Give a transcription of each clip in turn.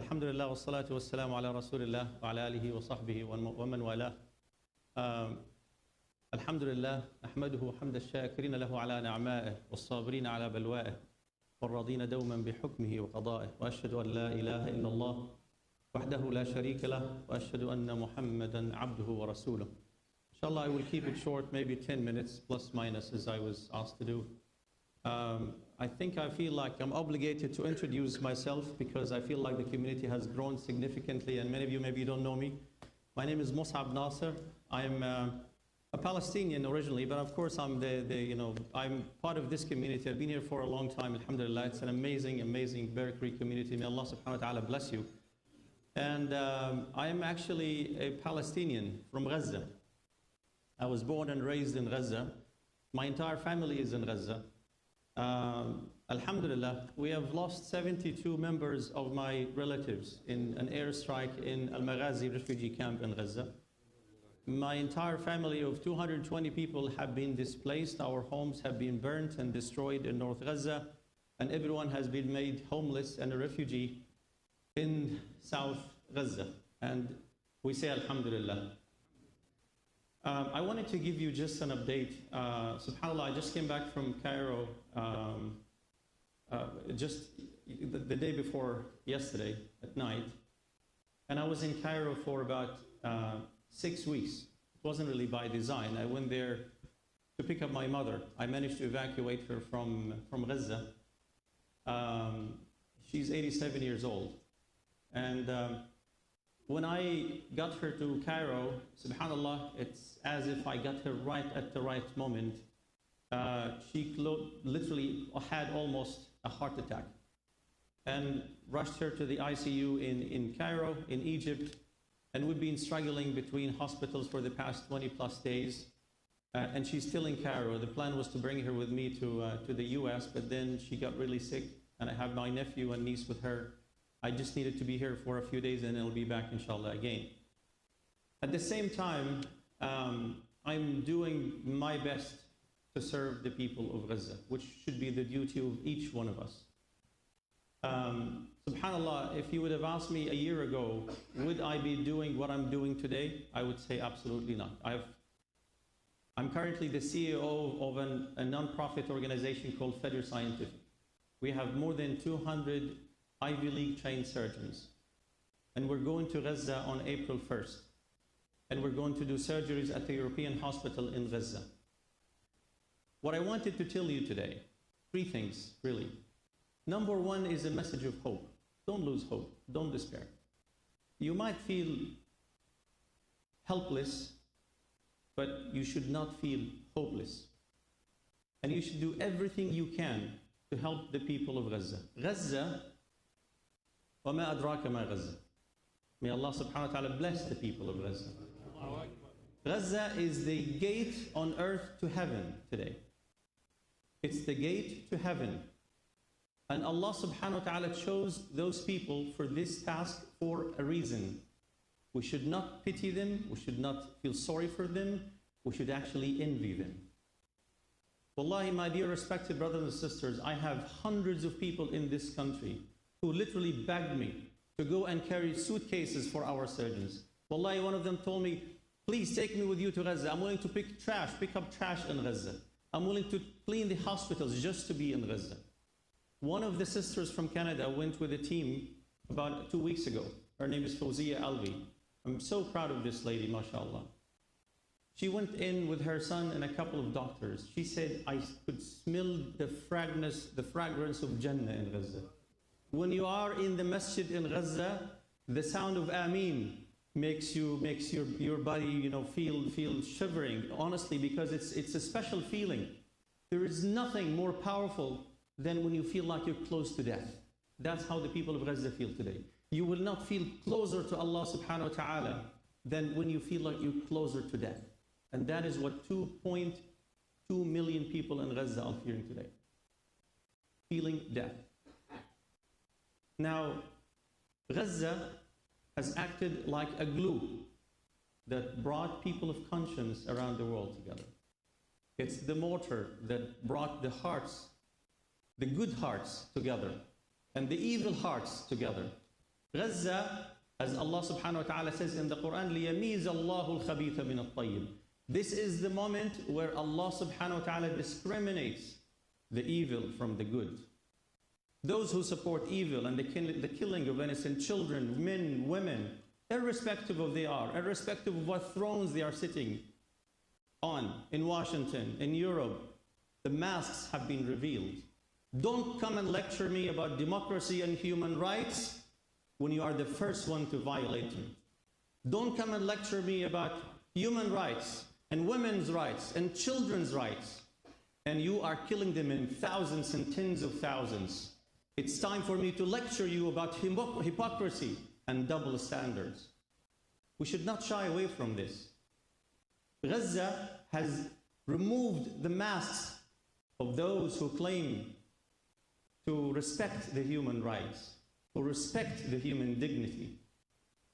Alhamdulillah, wassalatu wassalamu ala rasulillah wa ala alihi wa sahbihi wa man walah. Alhamdulillah, nahmaduhu hamda ash-shakirina lahu ala ni'ma'ih was-sabirina ala balwa'ih wal-radina dawman bihukmihi wa qada'ih wa ashhadu an la ilaha illa Allah wahdahu la sharika lah wa ashhadu anna Muhammadan abduhu wa rasuluh. Inshallah, I will keep it short, maybe 10 minutes plus minus as I was asked to do. I feel like I'm obligated to introduce myself because I feel like the community has grown significantly, and many of you maybe don't know me. My name is Mohan Nasser. I'm a Palestinian originally, but of course I'm I'm part of this community. I've been here for a long time, alhamdulillah. It's an amazing, amazing, very great community. May Allah subhanahu wa ta'ala bless you. And I am actually a Palestinian from Gaza. I was born and raised in Gaza. My entire family is in Gaza. Alhamdulillah, we have lost 72 members of my relatives in an airstrike in Al-Maghazi refugee camp in Gaza. My entire family of 220 people have been displaced. Our homes have been burnt and destroyed in North Gaza, and everyone has been made homeless and a refugee in South Gaza. And we say Alhamdulillah. I wanted to give you just an update. SubhanAllah, I just came back from Cairo just the day before yesterday at night. And I was in Cairo for about 6 weeks. It wasn't really by design. I went there to pick up my mother. I managed to evacuate her from Gaza. She's 87 years old. And when I got her to Cairo, subhanAllah, it's as if I got her right at the right moment. She literally had almost a heart attack and rushed her to the ICU in Cairo, in Egypt. And we've been struggling between hospitals for the past 20 plus days. And she's still in Cairo. The plan was to bring her with me to the US, but then she got really sick, and I have my nephew and niece with her. I just needed to be here for a few days, and I'll be back, inshallah, again. At the same time, I'm doing my best to serve the people of Gaza, which should be the duty of each one of us. SubhanAllah, if you would have asked me a year ago, would I be doing what I'm doing today? I would say absolutely not. I'm currently the CEO of a non-profit organization called Feder Scientific. We have more than 200 Ivy League trained surgeons. And we're going to Gaza on April 1st. And we're going to do surgeries at the European hospital in Gaza. What I wanted to tell you today, 3 things really. Number 1 is a message of hope. Don't lose hope, don't despair. You might feel helpless, but you should not feel hopeless. And you should do everything you can to help the people of Gaza. Gaza, وَمَا أَدْرَاكَ مَا غَزَّةٌ. May Allah subhanahu wa ta'ala bless the people of Gaza. Gaza is the gate on earth to heaven today. It's the gate to heaven. And Allah subhanahu wa ta'ala chose those people for this task for a reason. We should not pity them, we should not feel sorry for them, we should actually envy them. Wallahi, my dear respected brothers and sisters, I have hundreds of people in this country who literally begged me to go and carry suitcases for our surgeons. Wallahi, one of them told me, please take me with you to Gaza. I'm willing to pick up trash in Gaza. I'm willing to clean the hospitals just to be in Gaza. One of the sisters from Canada went with a team about 2 weeks ago. Her name is Fawzia Alvi. I'm so proud of this lady, mashallah. She went in with her son and a couple of doctors. She said, I could smell the fragrance of Jannah in Gaza. When you are in the masjid in Gaza, the sound of Ameen makes your body, feel shivering, honestly, because it's a special feeling. There is nothing more powerful than when you feel like you're close to death. That's how the people of Gaza feel today. You will not feel closer to Allah subhanahu wa ta'ala than when you feel like you're closer to death. And that is what 2.2 million people in Gaza are feeling today. Feeling death. Now, Gaza has acted like a glue that brought people of conscience around the world together. It's the mortar that brought the hearts, the good hearts together, and the evil hearts together. Gaza, as Allah subhanahu wa ta'ala says in the Quran, لِيَمِيزَ اللَّهُ الْخَبِيثَ مِنَ الطَّيِّبِ. This is the moment where Allah subhanahu wa ta'ala discriminates the evil from the good. Those who support evil and the killing of innocent children, men, women, irrespective of they are, irrespective of what thrones they are sitting on in Washington, in Europe, the masks have been revealed. Don't come and lecture me about democracy and human rights when you are the first one to violate them. Don't come and lecture me about human rights and women's rights and children's rights, and you are killing them in thousands and tens of thousands. It's time for me to lecture you about hypocrisy and double standards. We should not shy away from this. Gaza has removed the masks of those who claim to respect the human rights, who respect the human dignity.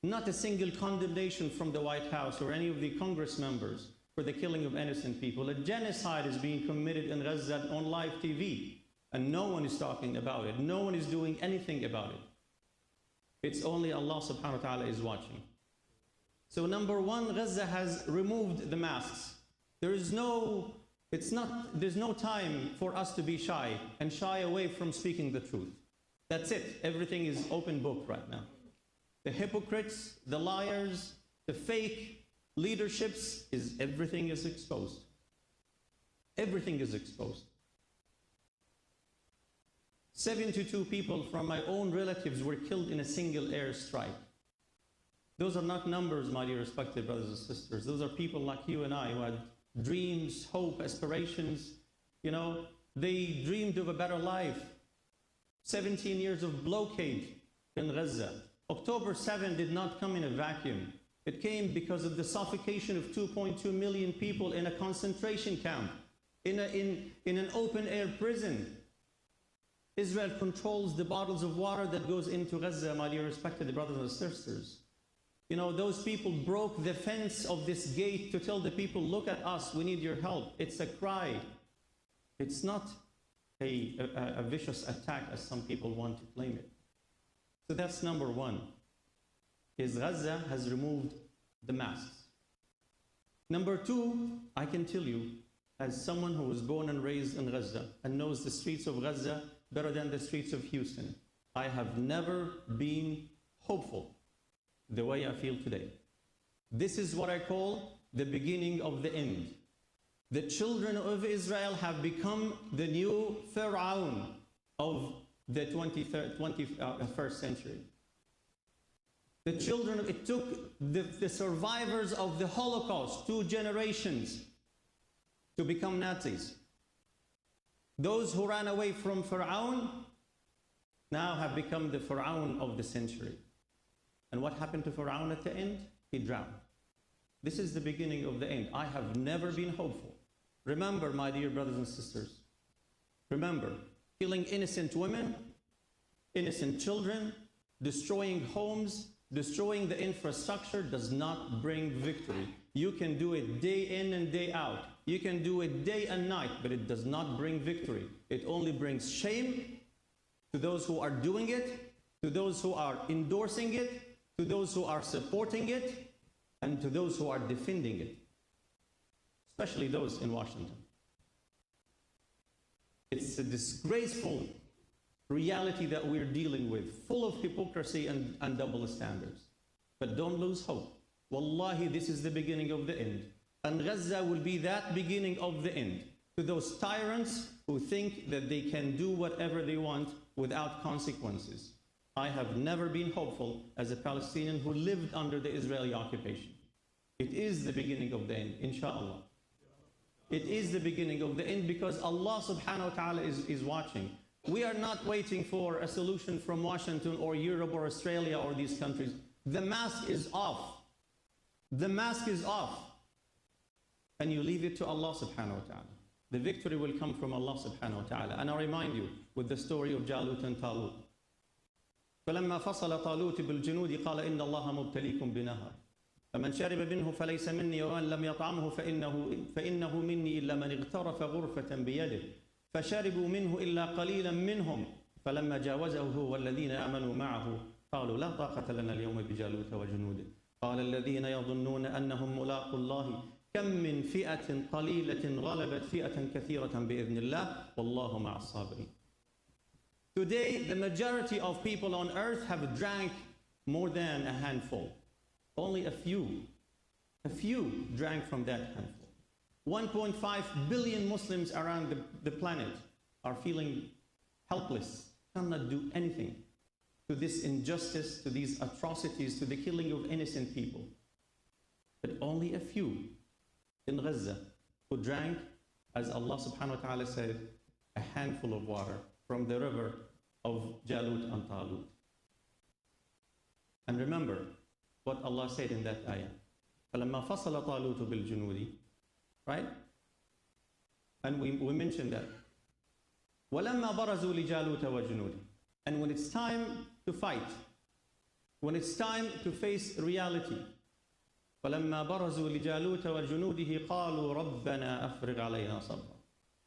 Not a single condemnation from the White House or any of the Congress members for the killing of innocent people. A genocide is being committed in Gaza on live TV, and no one is talking about it. No one is doing anything about it. It's only Allah subhanahu wa ta'ala is watching. So number one, Gaza has removed the masks. There's no time for us to be shy and shy away from speaking the truth. That's it. Everything is open book right now. The hypocrites, the liars, the fake leaderships, everything is exposed. Everything is exposed. 72 people from my own relatives were killed in a single airstrike. Those are not numbers, my dear respected brothers and sisters. Those are people like you and I who had dreams, hope, aspirations. You know, they dreamed of a better life. 17 years of blockade in Gaza. October 7 did not come in a vacuum. It came because of the suffocation of 2.2 million people in a concentration camp, in an open-air prison. Israel controls the bottles of water that goes into Gaza, my dear respected brothers and sisters. You know, those people broke the fence of this gate to tell the people, look at us, we need your help. It's a cry. It's not a vicious attack as some people want to claim it. So that's number one, is Gaza has removed the masks. Number two, I can tell you, as someone who was born and raised in Gaza and knows the streets of Gaza better than the streets of Houston, I have never been hopeful the way I feel today. This is what I call the beginning of the end. The children of Israel have become the new Pharaoh of the 21st century. The children, it took the survivors of the Holocaust 2 generations to become Nazis. Those who ran away from Pharaoh now have become the Pharaoh of the century. And what happened to Pharaoh at the end? He drowned. This is the beginning of the end. I have never been hopeful. Remember, my dear brothers and sisters, remember, killing innocent women, innocent children, destroying homes, destroying the infrastructure does not bring victory. You can do it day in and day out. You can do it day and night, but it does not bring victory. It only brings shame to those who are doing it, to those who are endorsing it, to those who are supporting it, and to those who are defending it, especially those in Washington. It's a disgraceful reality that we're dealing with, full of hypocrisy and double standards. But don't lose hope. Wallahi, this is the beginning of the end. And Gaza will be that beginning of the end. To those tyrants who think that they can do whatever they want without consequences. I have never been hopeful as a Palestinian who lived under the Israeli occupation. It is the beginning of the end, inshallah. It is the beginning of the end because Allah subhanahu wa ta'ala is watching. We are not waiting for a solution from Washington or Europe or Australia or these countries. The mask is off. The mask is off. And you leave it to Allah subhanahu wa ta'ala. The victory will come from Allah subhanahu wa ta'ala. And I remind you with the story of Jalut and Talut. فلما فصل طالوت بالجنود قال إن الله مبتليكم بنهر فمن شرب منه فليس مني ومن لم يطعمه فإنه مني إلا من اغترف غرفة بيده فشربوا منه إلا قليلا منهم فلما جاوزه هو والذين آمنوا معه قالوا لا طاقة لنا اليوم بجالوت وجنوده قال الذين يظنون أنهم ملاقو الله كم من فئة قليلة غلبت فئة كثيرة بإذن الله والله مع الصابرين. Today, the majority of people on earth have drank more than a handful. Only a few drank from that handful. 1.5 billion Muslims around the planet are feeling helpless, cannot do anything to this injustice, to these atrocities, to the killing of innocent people. But only a few in Gaza who drank, as Allah subhanahu wa ta'ala said, a handful of water from the river of Jalut and Talut. And remember what Allah said in that ayah. فَلَمَّا فَصَلَ طَالُوتُ بِالْجُنُودِ. Right? And we mentioned that. وَلَمَّا بَرَزُوا لِجَالُوتَ وَجُنُودِ. And when it's time to fight, when it's time to face reality, فَلَمَّا بَرَزُوا لِجَالُوتَ وَجُنُودِهِ قَالُوا رَبَّنَا أَفْرِغْ عَلَيْنَا صَبْرًا.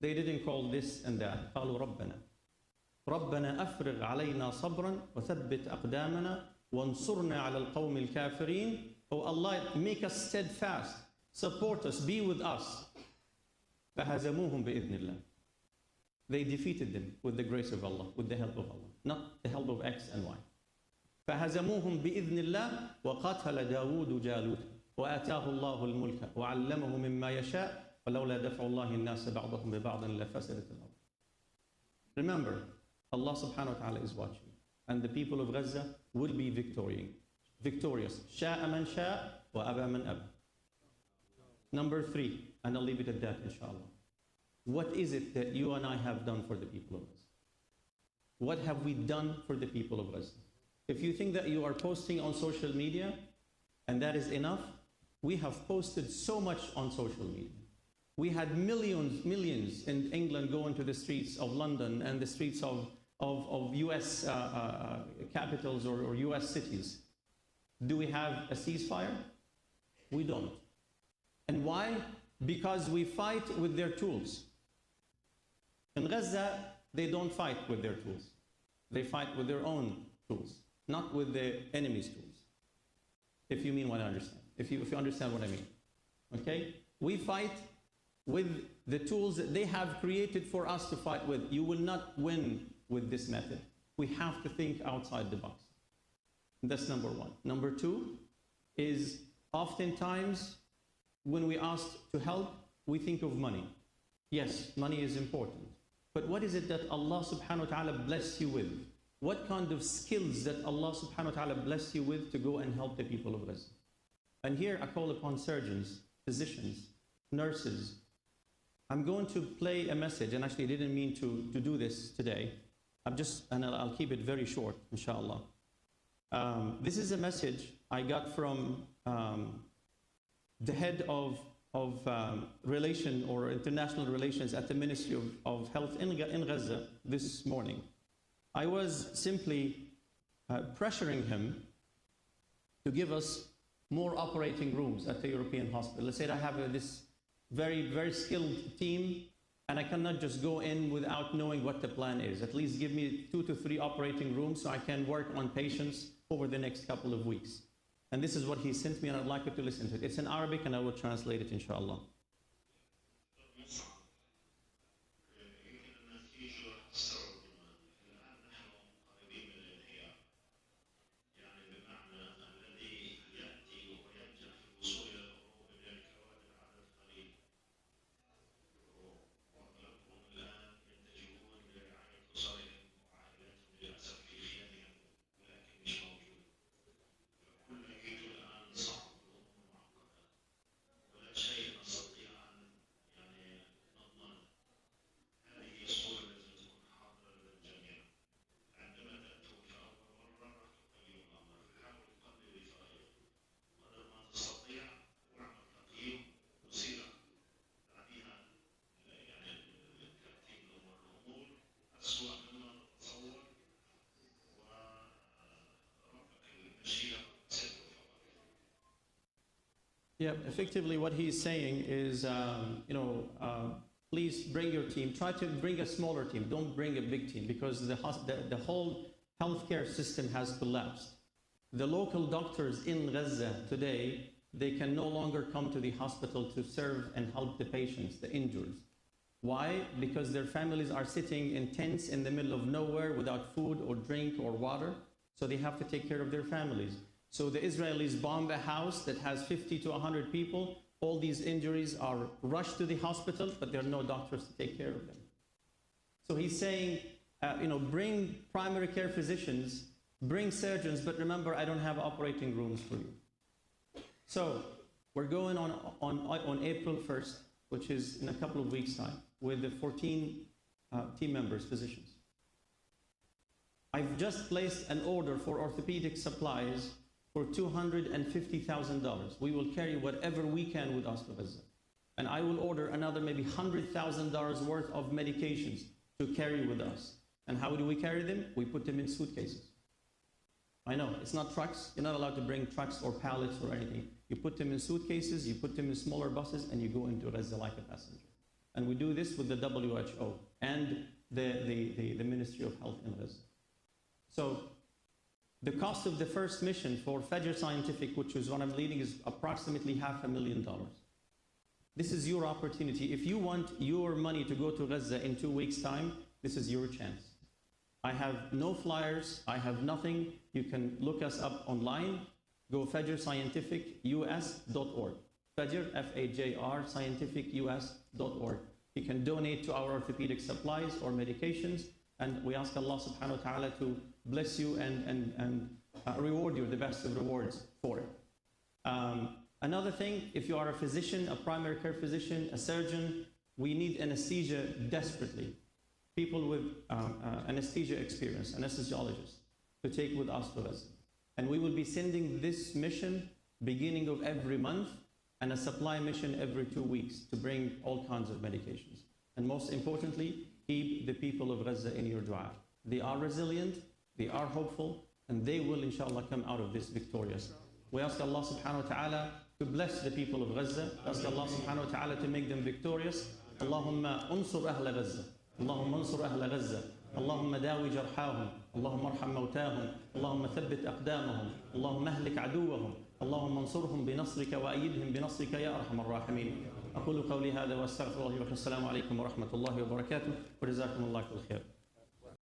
They didn't call this and that. قالوا ربنا أفرغ علينا صبرا وثبت أقدامنا وانصرنا على القوم الكافرين. Oh Allah, make us steadfast, support us, be with us. فهزموهم بإذن الله. They defeated them with the grace of Allah, with the help of Allah, not the help of X and Y. فهزموهم بإذن الله وقتل داود جالوت وآتاه الله الملك وعلمه مما يشاء ولولا دفع الله الناس بعضهم ببعض لفسدت الأرض. Remember, Allah subhanahu wa ta'ala is watching, and the people of Gaza will be victorious. شاء من شاء وأبى من أبى. Number 3, and I'll leave it at that, inshallah. What is it that you and I have done for the people of Gaza? What have we done for the people of Gaza? If you think that you are posting on social media and that is enough, we have posted so much on social media. We had millions in England going to the streets of London and the streets of US capitals or US cities. Do we have a ceasefire? We don't. And why? Because we fight with their tools. In Gaza, they don't fight with their tools. They fight with their own tools, not with the enemy's tools. If you mean what I understand. If you understand what I mean. Okay? We fight with the tools that they have created for us to fight with. You will not win with this method. We have to think outside the box. That's number 1. Number 2 is oftentimes when we ask to help, we think of money. Yes, money is important. But what is it that Allah subhanahu wa ta'ala bless you with? What kind of skills that Allah subhanahu wa ta'ala bless you with to go and help the people of Gaza? And here I call upon surgeons, physicians, nurses. I'm going to play a message, and actually I didn't mean to do this today. I'll keep it very short, inshallah. This is a message I got from the head of relation or international relations at the Ministry of Health in Gaza this morning. I was simply pressuring him to give us more operating rooms at the European hospital. Let's say I have this very, very skilled team, and I cannot just go in without knowing what the plan is. At least give me 2 to 3 operating rooms so I can work on patients over the next couple of weeks. And this is what he sent me, and I'd like you to listen to it. It's in Arabic, and I will translate it, inshallah. Yeah, effectively what he's saying is, please bring your team. Try to bring a smaller team. Don't bring a big team, because the whole healthcare system has collapsed. The local doctors in Gaza today, they can no longer come to the hospital to serve and help the patients, the injured. Why? Because their families are sitting in tents in the middle of nowhere without food or drink or water, so they have to take care of their families. So the Israelis bomb a house that has 50 to 100 people. All these injuries are rushed to the hospital, but there are no doctors to take care of them. So he's saying, bring primary care physicians, bring surgeons, but remember, I don't have operating rooms for you. So we're going on April 1st, which is in a couple of weeks' time, with the 14 team members, physicians. I've just placed an order for orthopedic supplies for $250,000. We will carry whatever we can with us to Gaza. And I will order another maybe $100,000 worth of medications to carry with us. And how do we carry them? We put them in suitcases. I know, it's not trucks. You're not allowed to bring trucks or pallets or anything. You put them in suitcases, you put them in smaller buses, and you go into Gaza like a passenger. And we do this with the WHO and the Ministry of Health in Gaza. So the cost of the first mission for Fajr Scientific, which is what I'm leading, is approximately $500,000. This is your opportunity. If you want your money to go to Gaza in 2 weeks' time, this is your chance. I have no flyers, I have nothing. You can look us up online. Go fajrscientificus.org. Fajr, F-A-J-R, scientificus.org. You can donate to our orthopedic supplies or medications, and we ask Allah subhanahu wa ta'ala to bless you and reward you the best of rewards for it. Another thing, if you are a physician, a primary care physician, a surgeon, we need anesthesia desperately. People with anesthesia experience, anesthesiologists, to take with us to Gaza. And we will be sending this mission beginning of every month and a supply mission every 2 weeks to bring all kinds of medications. And most importantly, keep the people of Gaza in your dua. They are resilient, they are hopeful, and they will inshallah come out of this victorious. We ask Allah subhanahu wa ta'ala to bless the people of Gaza. Ask Allah subhanahu wa ta'ala to make them victorious. Allahumma unsur ahla Gaza. اللهم انصر أهل غزة اللهم داوي جرحاهم اللهم ارحم موتاهم اللهم ثبت أقدامهم اللهم اهلك عدوهم اللهم انصرهم بنصرك وأيدهم بنصرك يا أرحم الراحمين أقول قولي هذا وأستغفر الله والسلام عليكم ورحمة الله وبركاته وجزاكم الله كل خير.